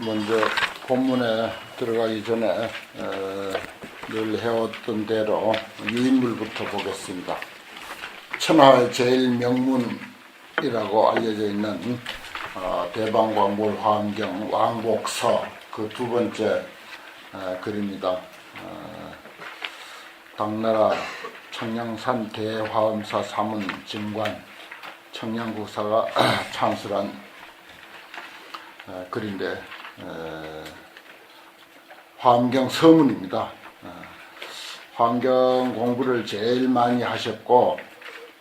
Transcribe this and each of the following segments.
먼저 본문에 들어가기 전에 늘 해왔던 대로 유인물부터 보겠습니다. 천하의 제일 명문이라고 알려져 있는 대방광골 화엄경 왕복서 그 두 번째 글입니다. 당나라 청량산 대화엄사 사문 증관 청량국사가 창설한 글인데 화엄경 서문입니다. 화엄경 공부를 제일 많이 하셨고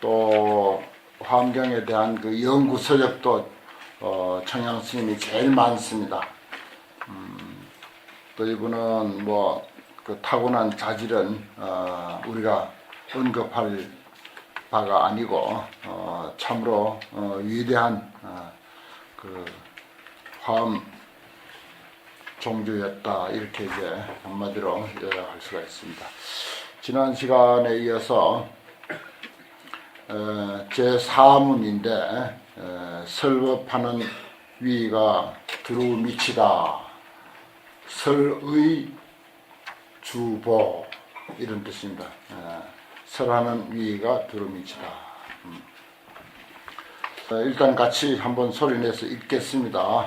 또 화엄경에 대한 그 연구 서적도 청양 스님이 제일 많습니다. 또 이분은 뭐 그 타고난 자질은 우리가 언급할 바가 아니고 참으로 위대한 그 화엄 종주였다, 이렇게 이제 한마디로 요약할 수가 있습니다. 지난 시간에 이어서 제4문인데 설법하는 위가 두루 미치다, 설의 주보, 이런 뜻입니다. 설하는 위가 두루 미치다. 일단 같이 한번 소리내서 읽겠습니다.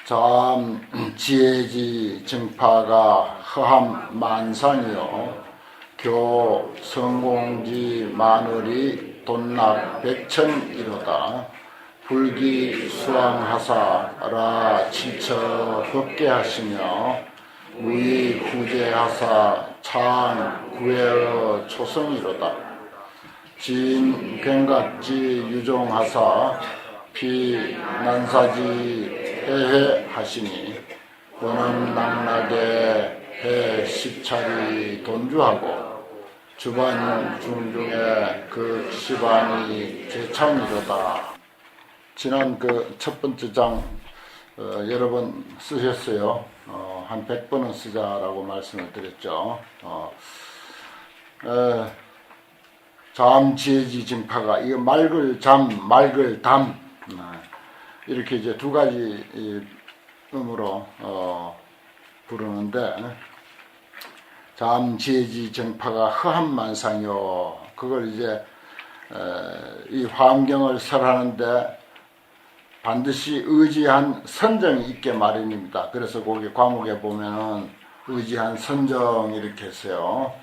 참 지혜지 정파가 허함 만상이요 교 성공지 만월이 돈납 백천이로다. 불기 수왕하사라 지처 법계 하시며 무의 후제하사 창 구회어 초성이로다. 진 괭각지 유종하사 피 난사지 해해 하시니 원은 낙락에 해 십차리 돈주하고 주반 중중에 그 시반이 제창이로다. 지난 그 첫 번째 장 여러 번 쓰셨어요. 한 100번은 쓰자라고 말씀을 드렸죠. 잠지혜지 증파가, 이거 맑을 잠, 맑을 담, 이렇게 이제 두 가지 음으로 부르는데, 잠지혜지 증파가 허함만상이요. 그걸 이제 이 화엄경을 설하는데 반드시 의지한 선정이 있게 마련입니다. 그래서 거기 과목에 보면은 의지한 선정 이렇게 했어요.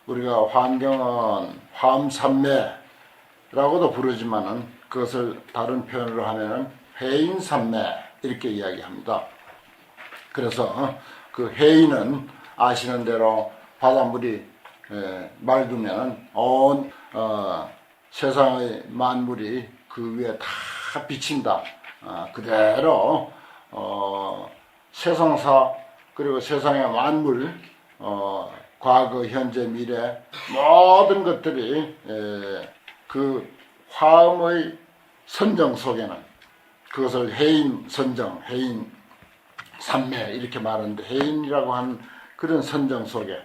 우리가 화엄경은 화엄삼매라고도 부르지만은 그것을 다른 표현으로 하면은 해인삼매 이렇게 이야기합니다. 그래서 그 해인은 아시는 대로 바닷물이 맑으면은 온 세상의 만물이 그 위에 다 비친다. 그대로 세상사 그리고 세상의 만물, 과거, 현재, 미래 모든 것들이 그 화엄의 선정 속에는, 그것을 해인 선정, 해인 삼매 이렇게 말하는데, 해인이라고 하는 그런 선정 속에는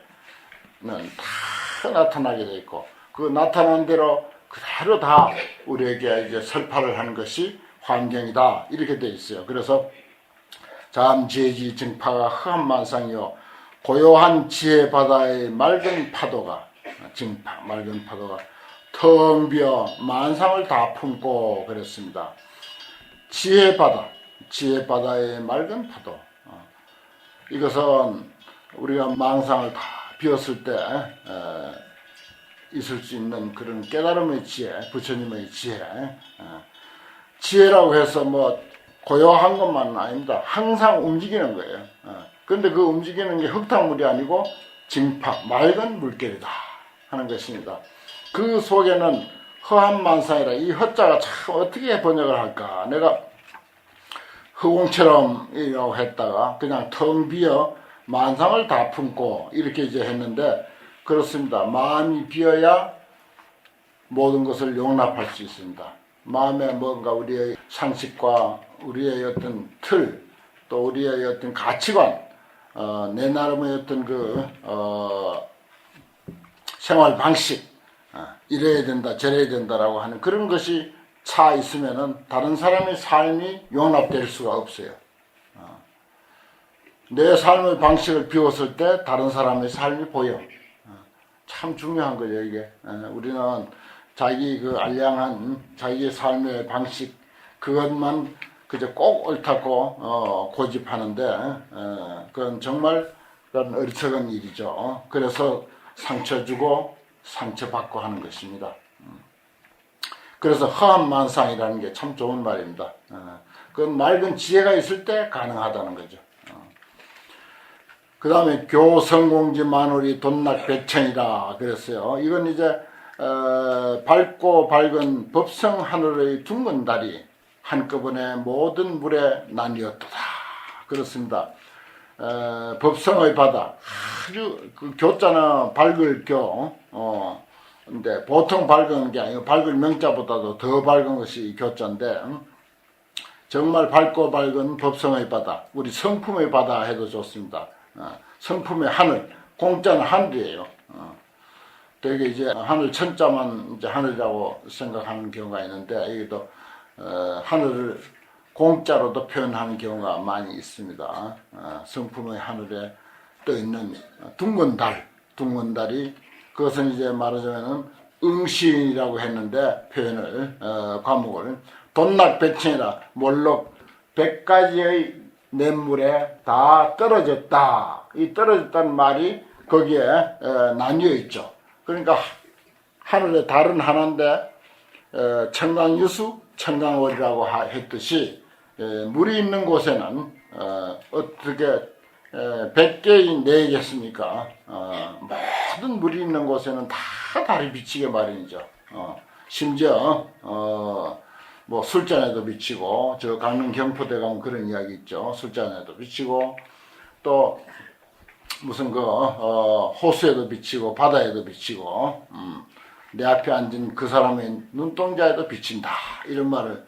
다 나타나게 돼 있고, 그 나타난 대로 그대로 다 우리에게 이제 설파를 하는 것이 화엄경이다, 이렇게 돼 있어요. 그래서 잠지혜지 증파가 허함만상이요 고요한 지혜 바다의 맑은 파도가, 증파 맑은 파도가 텅 비어 만상을 다 품고 그랬습니다. 지혜 바다의 맑은 파도, 이것은 우리가 망상을 다 비웠을 때 있을 수 있는 그런 깨달음의 지혜, 부처님의 지혜. 지혜라고 해서 뭐 고요한 것만은 아닙니다. 항상 움직이는 거예요. 그런데 그 움직이는 게 흙탕물이 아니고 증파, 맑은 물결이다 하는 것입니다. 그 속에는 허함만상이라, 이 허자가 참 어떻게 번역을 할까? 내가 허공처럼이라고 했다가 그냥 텅 비어 만상을 다 품고 이렇게 이제 했는데, 그렇습니다. 마음이 비어야 모든 것을 용납할 수 있습니다. 마음에 뭔가 우리의 상식과 우리의 어떤 틀, 또 우리의 어떤 가치관, 내 나름의 어떤 생활 방식, 이래야 된다, 저래야 된다라고 하는 그런 것이 차 있으면은 다른 사람의 삶이 용납될 수가 없어요. 내 삶의 방식을 비웠을 때 다른 사람의 삶이 보여. 참 중요한 거죠, 이게. 우리는 자기 그 알량한 자기의 삶의 방식, 그것만 그저 꼭 옳다고 고집하는데, 그건 정말 그건 어리석은 일이죠. 그래서 상처 주고 상처받고 하는 것입니다. 그래서 허함만상이라는 게 참 좋은 말입니다. 그건 맑은 지혜가 있을 때 가능하다는 거죠. 그 다음에 교성공지 만월이 돈락백천이라 그랬어요. 이건 이제 밝고 밝은 법성 하늘의 둥근 달이 한꺼번에 모든 물에 나뉘었도다. 그렇습니다. 법성의 바다, 아주 그 교자는 밝을 교, 근데 보통 밝은 게 아니고 밝을 명자보다도 더 밝은 것이 교자인데, 정말 밝고 밝은 법성의 바다, 우리 성품의 바다 해도 좋습니다. 성품의 하늘, 공자는 하늘이에요. 되게 이제 하늘 천자만 이제 하늘이라고 생각하는 경우가 있는데, 여기도 하늘을 공자로도 표현하는 경우가 많이 있습니다. 성품의 하늘에 떠 있는 둥근 달, 둥근 달이, 그것은 이제 말하자면은 응신이라고 했는데 표현을 과목을 돈락백천이라 몰록 100가지의 냇물에 다 떨어졌다. 이 떨어졌다는 말이 거기에 나뉘어 있죠. 그러니까 하늘의 달은 하나인데 청강유수, 청강월이라고 했듯이 물이 있는 곳에는 어떻게 100개의 내겠습니까? 모든 물이 있는 곳에는 다 달이 비치게 마련이죠. 심지어 뭐 술잔에도 비치고, 저 강릉 경포대 가면 그런 이야기 있죠. 술잔에도 비치고, 또 무슨 그 호수에도 비치고 바다에도 비치고, 내 앞에 앉은 그 사람의 눈동자에도 비친다, 이런 말을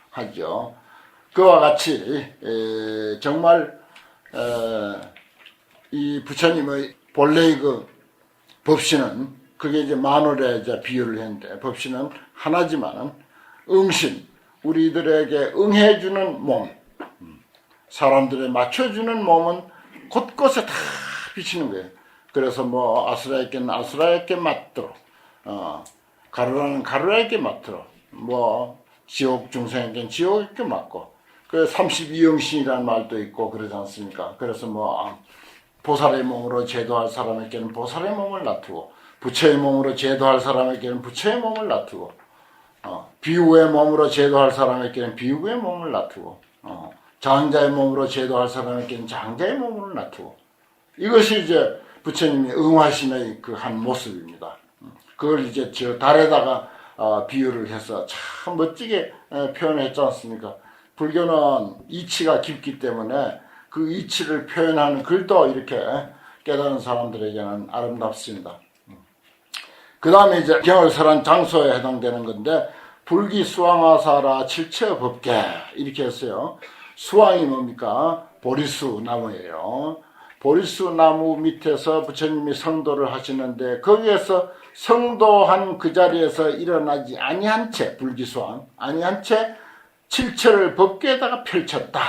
하죠. 그와 같이 정말 이 부처님의 본래의 그 법신은, 그게 이제 만월에 이제 비유를 했는데, 법신은 하나지만은 응신, 우리들에게 응해주는 몸, 사람들에 맞춰주는 몸은 곳곳에 다 비치는 거예요. 그래서 뭐 아수라에게는 아수라에게 맞도록, 가루라는 가루라에게 맞도록, 뭐 지옥 중생에게는 지옥에게 맞고, 그 32영신이라는 말도 있고 그러지 않습니까? 그래서 뭐 보살의 몸으로 제도할 사람에게는 보살의 몸을 놔두고, 부처의 몸으로 제도할 사람에게는 부처의 몸을 놔두고, 비우의 몸으로 제도할 사람에게는 비우의 몸을 놔두고, 장자의 몸으로 제도할 사람에게는 장자의 몸을 놔두고, 이것이 이제 부처님이 응화신의 그 한 모습입니다. 그걸 이제 저 달에다가 비유를 해서 참 멋지게 표현했지 않습니까? 불교는 이치가 깊기 때문에 그 이치를 표현하는 글도 이렇게 깨달은 사람들에게는 아름답습니다. 그 다음에 이제 경을설한 장소에 해당되는 건데, 불기수왕화사라 칠체법계 이렇게 했어요. 수왕이 뭡니까? 보리수 나무예요. 보리수 나무 밑에서 부처님이 성도를 하시는데, 거기에서 성도한 그 자리에서 일어나지 아니한 채, 불기수왕 아니한 채 칠체를 법계에다가 펼쳤다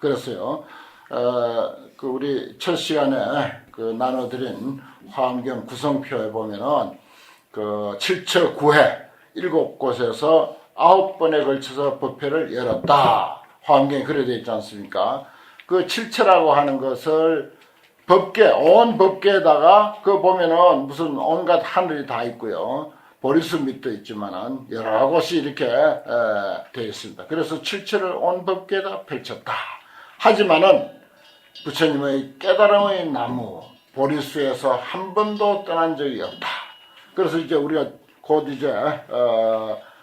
그랬어요. 그 우리 첫 시간에 그 나눠드린 화엄경 구성표에 보면은 그 7처 9회 7곳에서 9번에 걸쳐서 법회를 열었다. 화엄경에 그래 되어 있지 않습니까? 그 7처라고 하는 것을 법계, 온 법계에다가 그 보면은 무슨 온갖 하늘이 다 있고요. 보리수 밑도 있지만은 여러 곳이 이렇게 되어 있습니다. 그래서 7처를 온 법계에다 펼쳤다. 하지만은 부처님의 깨달음의 나무 보리수에서 한 번도 떠난 적이 없다. 그래서 이제 우리가 곧 이제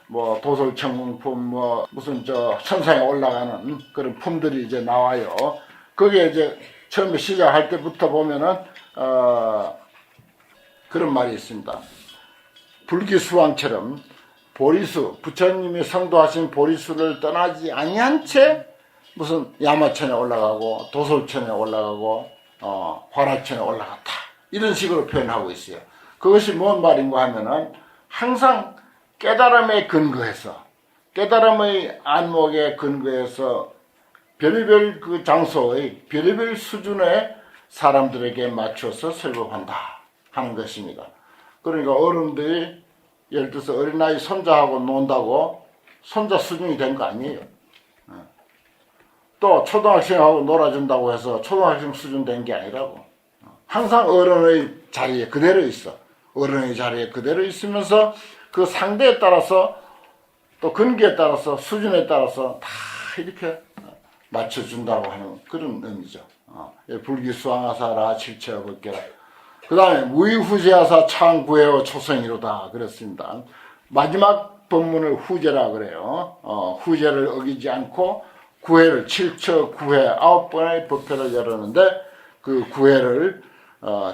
뭐 도솔천궁품 뭐 무슨 저 천상에 올라가는 그런 품들이 이제 나와요. 거기에 이제 처음에 시작할 때부터 보면은 그런 말이 있습니다. 불기수왕처럼 보리수, 부처님이 성도하신 보리수를 떠나지 아니한 채 무슨 야마천에 올라가고 도솔천에 올라가고 화라천에 올라갔다, 이런 식으로 표현하고 있어요. 그것이 뭔 말인가 하면은 항상 깨달음에 근거해서, 깨달음의 안목에 근거해서 별의별 그 장소의 별의별 수준의 사람들에게 맞춰서 설법한다 하는 것입니다. 그러니까 어른들이 예를 들어서 어린아이 손자하고 논다고 손자 수준이 된 거 아니에요. 또 초등학생하고 놀아준다고 해서 초등학생 수준 된 게 아니라고. 항상 어른의 자리에 그대로 있어. 어른의 자리에 그대로 있으면서 그 상대에 따라서 또 근기에 따라서 수준에 따라서 다 이렇게 맞춰준다고 하는 그런 의미죠. 불기수왕하사라 칠체어법계라. 그 다음에 무의후제하사 창구해어 초성이로다 그랬습니다. 마지막 법문을 후제라 그래요. 후제를 어기지 않고 구회를 7처 9회 9번의 법회를 열었는데 그 구회를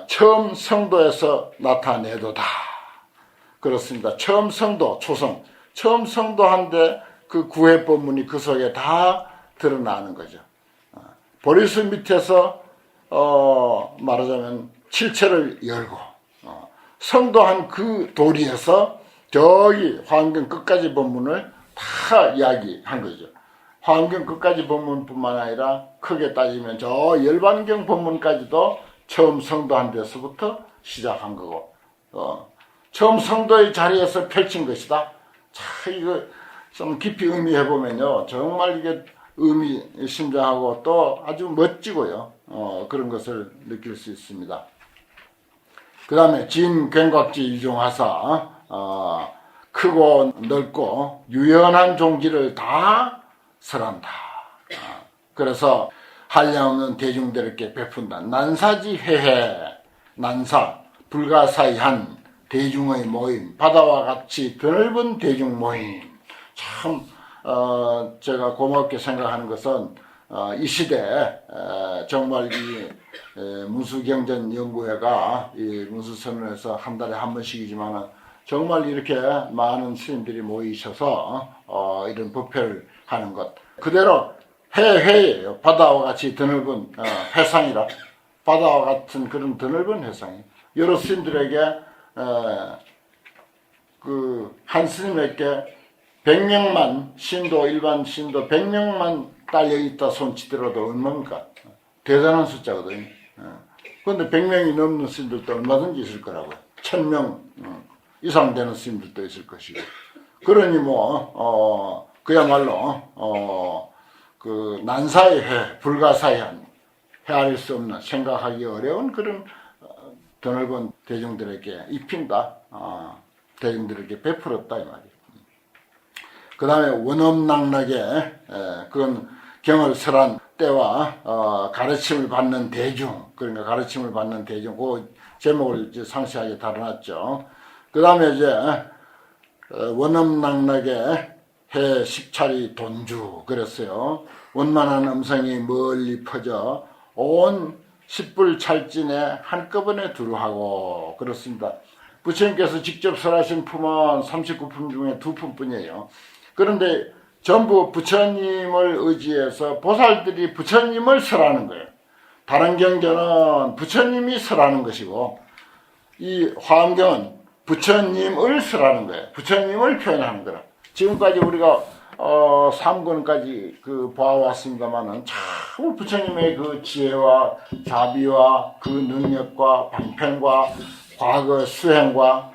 처음 성도에서 나타내도다. 그렇습니다. 처음 성도 초성 처음 성도한데 그 구회 법문이 그 속에 다 드러나는 거죠. 보리수 밑에서 말하자면 7처를 열고 성도한 그 도리에서 저기 화엄경 끝까지 법문을 다 이야기한 거죠. 화엄경 끝까지 법문뿐만 아니라 크게 따지면 저 열반경 법문까지도 처음 성도한 데서부터 시작한 거고 처음 성도의 자리에서 펼친 것이다. 참 이거 좀 깊이 의미해보면요 정말 이게 의미심장하고 또 아주 멋지고요 그런 것을 느낄 수 있습니다. 그 다음에 진경각지 유종하사 크고 넓고 유연한 종지를 다 설한다. 그래서 한량없는 대중들에게 베푼다. 난사지회해 난사 불가사의한 대중의 모임 바다와 같이 드넓은 대중 모임 참 제가 고맙게 생각하는 것은 이 시대에 정말 이 문수경전연구회가 이 문수선언에서 한 달에 한 번씩이지만 정말 이렇게 많은 스님들이 모이셔서 이런 법회를 하는 것 그대로 해예요. 바다와 같이 드넓은 해상이라 바다와 같은 그런 드넓은 해상이 여러 스님들에게 그 한 스님에게 100명만 신도 일반 신도 100명만 딸려있다 손치더라도 얼마입니까? 대단한 숫자거든요. 그런데 100명이 넘는 스님들도 얼마든지 있을 거라고요. 1000명 이상 되는 스님들도 있을 것이고 그러니 뭐 그야말로 그 난사의 해 불가사의한 헤아릴 수 없는 생각하기 어려운 그런 드넓은 대중들에게 입힌다. 대중들에게 베풀었다 이 말이에요. 그 다음에 원엄낭락에 그건 경을 설한 때와 가르침을 받는 대중 그러니까 가르침을 받는 대중 그 제목을 이제 상세하게 다뤄놨죠. 그 다음에 이제 원엄낭락에 해 10차리 돈주 그랬어요. 원만한 음성이 멀리 퍼져 온 10불 찰진에 한꺼번에 두루하고 그렇습니다. 부처님께서 직접 설하신 품은 39품 중에 2품뿐이에요. 그런데 전부 부처님을 의지해서 보살들이 부처님을 설하는 거예요. 다른 경전은 부처님이 설하는 것이고 이 화엄경은 부처님을 설하는 거예요. 부처님을 표현하는 거라. 지금까지 우리가 3권까지 그 봐왔습니다만은 참 부처님의 그 지혜와 자비와 그 능력과 방편과 과거 수행과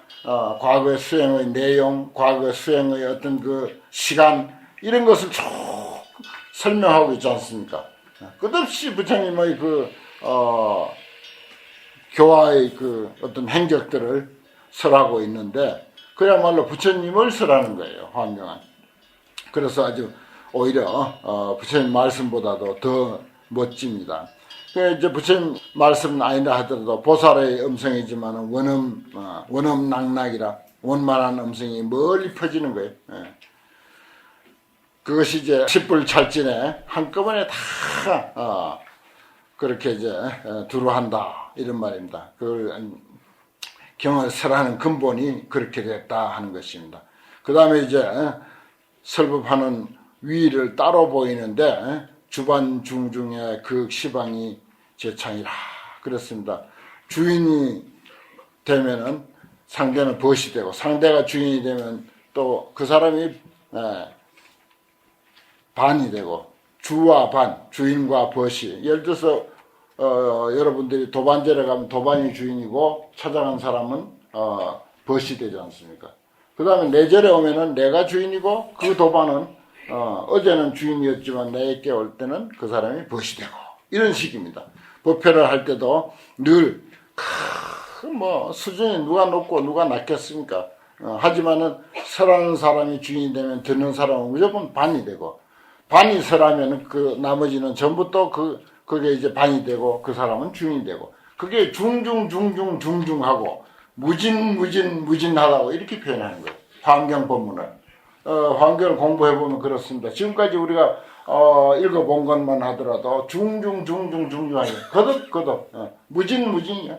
과거 수행의 내용, 과거 수행의 어떤 그 시간 이런 것을 쭉 설명하고 있지 않습니까? 끝없이 부처님의 그 교화의 그 어떤 행적들을 설하고 있는데 그야말로 부처님을 설하는 거예요. 화엄경은. 그래서 아주 오히려 부처님 말씀보다도 더 멋집니다. 이제 부처님 말씀은 아니라 하더라도 보살의 음성이지만 원엄낭락이라 원만한 음성이 멀리 퍼지는 거예요. 그것이 이제 10불 찰진에 한꺼번에 다 그렇게 이제 두루한다 이런 말입니다. 그걸 경을 설하는 근본이 그렇게 됐다 하는 것입니다. 그 다음에 이제 설법하는 위를 따로 보이는데 주반 중중에 그 시방이 제창이라 그렇습니다. 주인이 되면은 상대는 벗이 되고 상대가 주인이 되면 또 그 사람이 반이 되고 주와 반, 주인과 벗이. 예를 들어서 여러분들이 도반절에 가면 도반이 주인이고 찾아간 사람은 벗이 되지 않습니까? 그 다음에 내절에 오면은 내가 주인이고 그 도반은 어제는 주인이었지만 내게 올 때는 그 사람이 벗이 되고 이런 식입니다. 법회를 할 때도 늘 수준이 누가 높고 누가 낮겠습니까? 하지만은 설하는 사람이 주인이 되면 듣는 사람은 무조건 반이 되고, 반이 설하면 그 나머지는 전부 또 그게 이제 반이 되고 그 사람은 주인이 되고, 그게 중중하고 무진하다고 이렇게 표현하는 거예요. 환경 법문을. 환경을 공부해보면 그렇습니다. 지금까지 우리가 읽어본 것만 하더라도 중중하게 거듭 무진이야.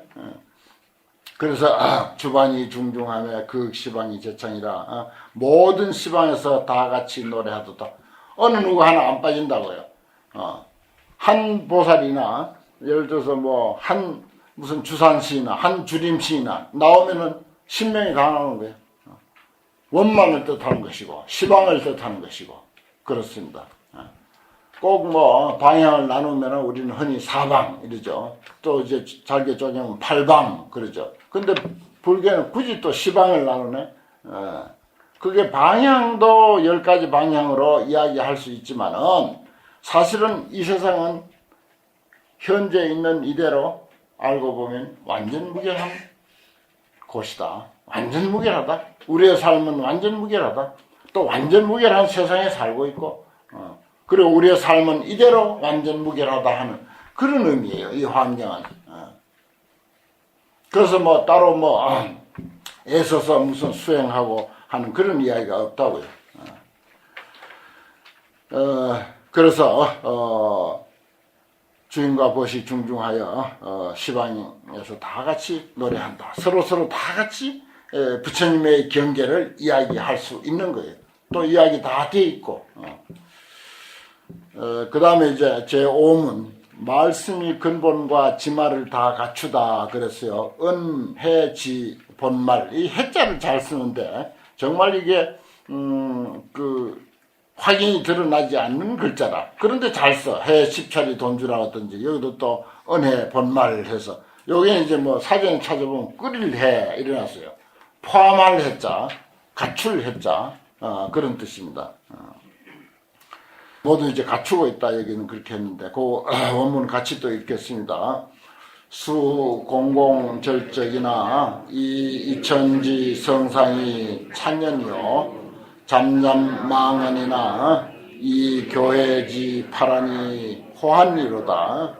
그래서 주반이 중중하며 그 시방이 제창이라 모든 시방에서 다 같이 노래하도다. 어느 누구 하나 안 빠진다고요. 한 보살이나 예를 들어서 뭐 한 무슨 주산시나 한 주림시나 나오면은 신명이 다 나오는 거예요. 원망을 뜻하는 것이고 시방을 뜻하는 것이고 그렇습니다. 꼭 뭐 방향을 나누면 우리는 흔히 사방 이러죠. 또 이제 잘게 쪼개면 팔방 그러죠. 근데 불교는 굳이 또 시방을 나누네. 그게 방향도 10가지 방향으로 이야기할 수 있지만은 사실은 이 세상은 현재 있는 이대로 알고 보면 완전 무결한 곳이다. 완전 무결하다. 우리의 삶은 완전 무결하다. 또 완전 무결한 세상에 살고 있고 그리고 우리의 삶은 이대로 완전 무결하다 하는 그런 의미예요. 이 환경은. 그래서 뭐 따로 애써서 무슨 수행하고 하는 그런 이야기가 없다고요. 그래서 주인과 벗이 중중하여 시방에서 다 같이 노래한다. 서로 다 같이 부처님의 경계를 이야기할 수 있는 거예요. 또 이야기 다 돼 있고. 그 다음에 이제 제5문 말씀이 근본과 지말을 다 갖추다 그랬어요. 은, 해, 지, 본말. 이 해자를 잘 쓰는데 정말 이게 확인이 드러나지 않는 글자라. 그런데 잘 써. 해, 십차리, 돈주라든지 여기도 또 은해, 본말 해서 여기는 이제 뭐 사전에 찾아보면 끓일 해 이래놨어요. 포함할 해자, 갖출 해자 그런 뜻입니다. 모두 이제 갖추고 있다 여기는 그렇게 했는데 그 원문 같이 또 읽겠습니다. 수 공공절적이나 이천지 성상이 찬연이요 잠잠망언이나 이 교회지 파란이 호한리로다.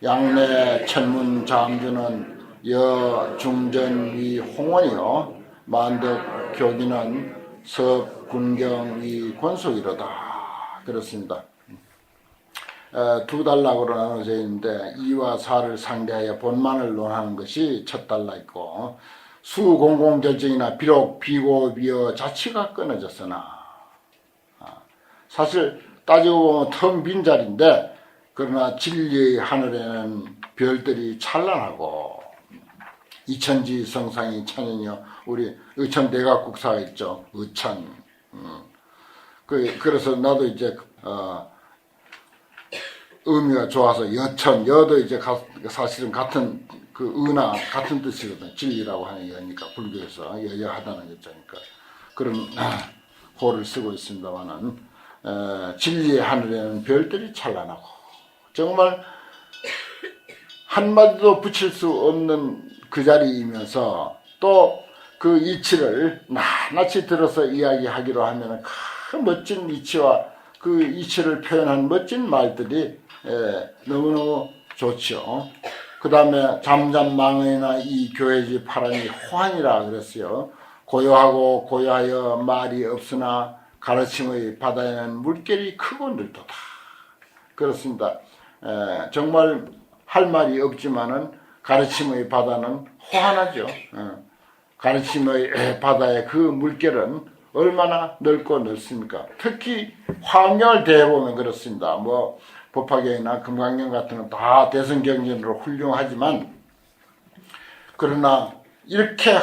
양내 천문 잠주는 여중전위 홍원이요 만덕 교기는 섭군경위 권속이로다. 그렇습니다. 두 단락으로 나눠져 있는데 2와 4를 상대하여 본만을 논하는 것이 첫 단락이고 수공공결정이나 비록 비고비어 자치가 끊어졌으나 사실 따지고 보면 텅 빈 자리인데 그러나 진리의 하늘에는 별들이 찬란하고 이천지 성상이 찬연이요. 우리 의천대각국사가 있죠. 의천. 그래서 나도 이제 의미가 좋아서 여천, 여도 이제 사실은 같은 그 의나 같은 뜻이거든. 진리라고 하는 여니까 불교에서 여여하다는 여자니까 그런 호를 쓰고 있습니다만은 진리의 하늘에는 별들이 찬란하고 정말 한마디도 붙일 수 없는 그 자리이면서 또 그 이치를 낱낱이 들어서 이야기하기로 하면은 그 멋진 이치와 그 이치를 표현한 멋진 말들이 너무너무 좋죠. 그 다음에 잠잠망이나 이 교회지 파란이 호환이라 그랬어요. 고요하고 고요하여 말이 없으나 가르침의 바다에는 물결이 크고 늘도다. 그렇습니다. 정말 할 말이 없지만은 가르침의 바다는 호환하죠. 가르침의 바다의 그 물결은 얼마나 넓고 넓습니까? 특히 화엄경을 대해보면 그렇습니다. 뭐 법화경이나 금강경 같은 건 다 대성경전으로 훌륭하지만 그러나 이렇게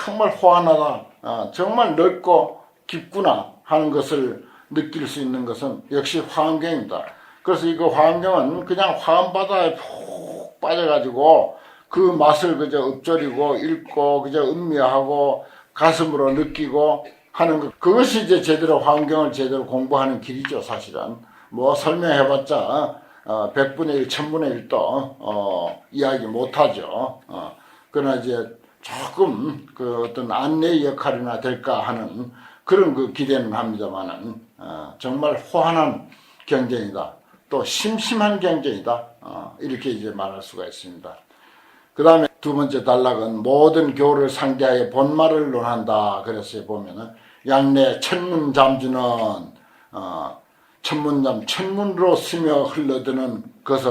정말 호환하다, 정말 넓고 깊구나 하는 것을 느낄 수 있는 것은 역시 화엄경입니다. 그래서 이거 화엄경은 그냥 화엄바다에 푹 빠져가지고 그 맛을 그저 읊조리고 읽고 그저 음미하고 가슴으로 느끼고 하는 것, 그것이 이제 제대로 화엄경을 제대로 공부하는 길이죠. 사실은 뭐 설명해봤자 100분의 1, 1000분의 1도 이야기 못하죠. 그러나 이제 조금 그 어떤 안내 역할이나 될까 하는 그런 그 기대는 합니다만은 정말 호환한 경전이다. 또 심심한 경전이다. 이렇게 이제 말할 수가 있습니다. 그 다음에 두 번째 단락은 모든 교를 상대하여 본말을 논한다. 그래서 보면은 양내 천문잠주는 천문잠 천문으로 스며 흘러드는 것은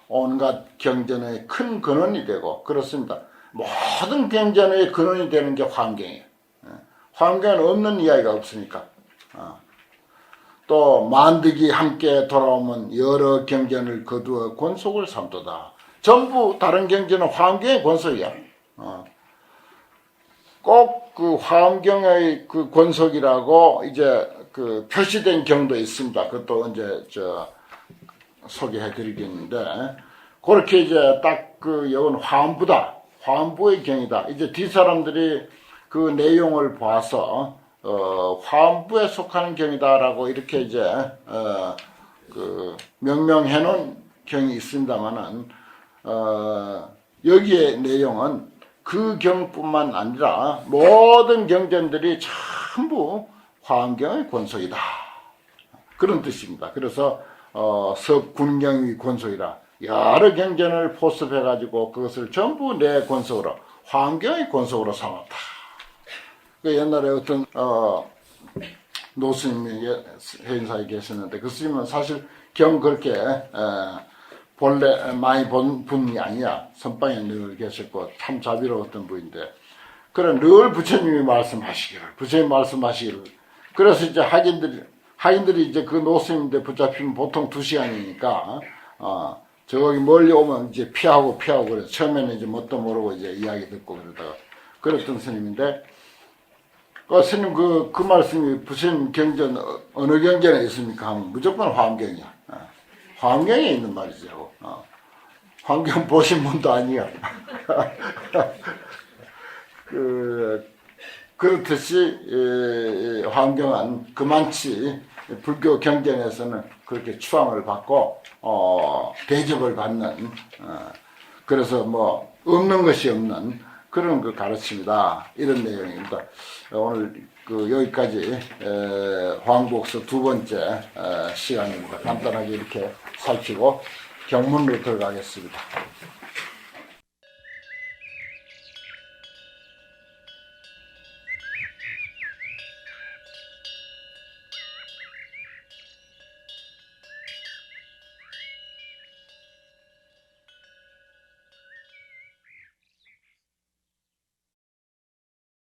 온갖 경전의 큰 근원이 되고 그렇습니다. 모든 경전의 근원이 되는 게 화엄경이에요. 화엄경은 없는 이야기가 없으니까. 또 만득이 함께 돌아오면 여러 경전을 거두어 권속을 삼도다. 전부 다른 경전은 화엄경의 권속이야. 꼭 그 화엄경의 그 권속이라고 이제 그 표시된 경도 있습니다. 그것도 언제 소개해 드리겠는데, 그렇게 이제 딱 그 여건 화엄부다. 화엄부의 경이다. 이제 뒷사람들이 그 내용을 봐서 화엄부에 속하는 경이다라고 이렇게 이제 그 명명해 놓은 경이 있습니다만은 여기에 내용은 그 경뿐만 아니라 모든 경전들이 전부 화엄경의 권속이다. 그런 뜻입니다. 그래서 석군경의 권속이라 여러 경전을 포섭해가지고 그것을 전부 내 권속으로 화엄경의 권속으로 삼았다. 그 옛날에 어떤 노스님이 해인사에 계셨는데 그 스님은 사실 경 그렇게 본래 많이 본 분이 아니야. 선방에 늘 계셨고 참 자비로웠던 분인데, 그래 늘 부처님이 말씀하시기를. 그래서 이제 하인들이 이제 그 노스님인데 붙잡히면 보통 2시간이니까 저기 멀리 오면 이제 피하고 그래서 처음에는 이제 뭣도 모르고 이제 이야기 듣고 그러다가 그랬던 스님인데, 스님 그 말씀이 부처님 경전 어느 경전에 있습니까? 하면 무조건 화엄경이야. 화엄경에 있는 말이죠. 화엄경 보신 분도 아니야. 그렇듯이 화엄경은 그만치 불교 경전에서는 그렇게 추앙을 받고 대접을 받는 그래서 뭐 없는 것이 없는 그런 그 가르침이다. 이런 내용입니다. 오늘 여기까지 화엄국서 2번째 시간입니다. 간단하게 이렇게 살피고 경문으로 들어가겠습니다.